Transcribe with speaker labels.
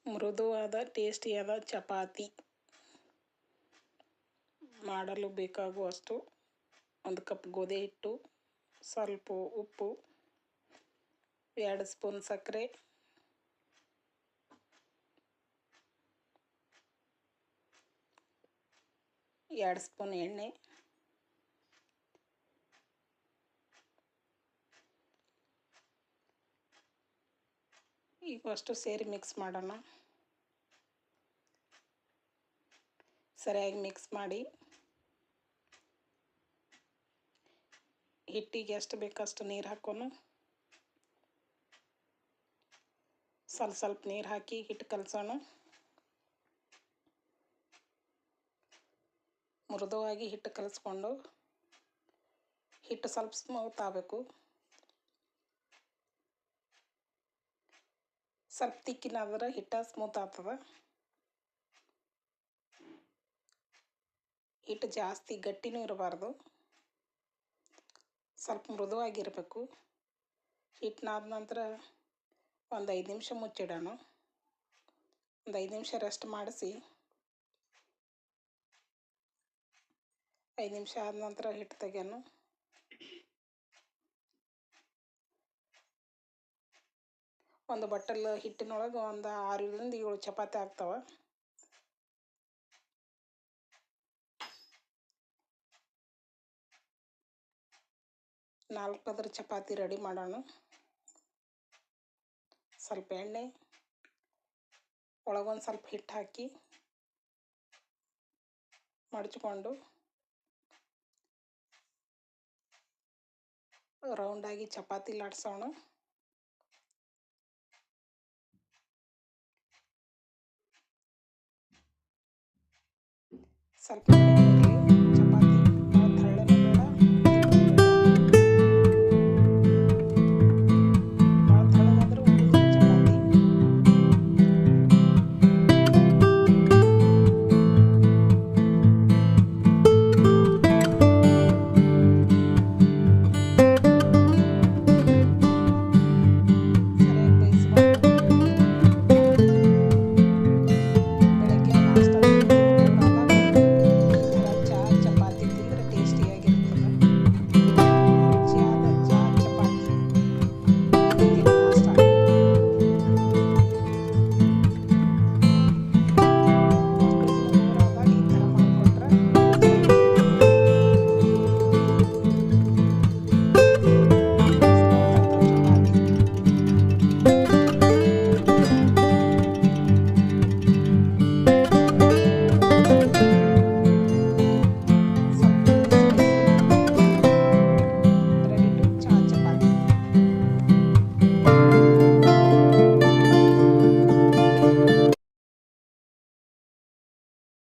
Speaker 1: ಮೃದುವಾದ ಟೇಸ್ಟಿಯಾದ ಚಪಾತಿ ಮಾಡಲು ಬೇಕಾಗುವಷ್ಟು 1 ಕಪ್ ಗೋಧಿ ಹಿಟ್ಟು, ಸ್ವಲ್ಪ ಉಪ್ಪು, 2 ಸ್ಪೂನ್ ಸಕ್ಕರೆ, 2 ಸ್ಪೂನ್ ಎಣ್ಣೆ, ಇವಷ್ಟು ಸೇರಿ ಮಿಕ್ಸ್ ಮಾಡೋಣ. ಸರಿಯಾಗಿ ಮಿಕ್ಸ್ ಮಾಡಿ ಹಿಟ್ಟಿಗೆ ಎಷ್ಟು ಬೇಕಷ್ಟು ನೀರು ಹಾಕೋಣ. ಸ್ವಲ್ಪ ನೀರು ಹಾಕಿ ಹಿಟ್ಟು ಕಲಸೋಣ. ಮೃದುವಾಗಿ ಹಿಟ್ಟು ಕಲಿಸ್ಕೊಂಡು ಹಿಟ್ಟು ಸ್ವಲ್ಪ ಸ್ಮೂತ್ ಆಗಬೇಕು. ಸ್ವಲ್ಪ ತಿಕ್ಕಿನಾದ್ರೆ ಹಿಟ್ಟು ಸ್ಮೂತ್ ಆಗ್ತದೆ. ಹಿಟ್ಟು ಜಾಸ್ತಿ ಗಟ್ಟಿನೂ ಇರಬಾರ್ದು, ಸ್ವಲ್ಪ ಮೃದುವಾಗಿರಬೇಕು. ಹಿಟ್ಟನಾದ ನಂತರ ಒಂದು 5 ನಿಮಿಷ ಮುಚ್ಚಿಡೋಣ. ಒಂದು 5 ನಿಮಿಷ ರೆಸ್ಟ್ ಮಾಡಿಸಿ 5 ನಿಮಿಷ ಆದ ನಂತರ ಹಿಟ್ಟು ತೆಗೆಯೋಣ. ಒಂದು ಬಟ್ಟಲ್ ಹಿಟ್ಟಿನೊಳಗೆ ಒಂದು 6ರಿಂದ 7 ಚಪಾತಿ ಆಗ್ತಾವೆ. ನಾಲ್ಕು ಪದರ ಚಪಾತಿ ರೆಡಿ ಮಾಡೋಣ. ಸ್ವಲ್ಪ ಎಣ್ಣೆ ಒಳಗೊಂದು ಸ್ವಲ್ಪ ಹಿಟ್ಟು ಹಾಕಿ ಮಡಚಿಕೊಂಡು ರೌಂಡಾಗಿ ಚಪಾತಿ ಲಟ್ಸೋಣ. ಸ್ವಲ್ಪ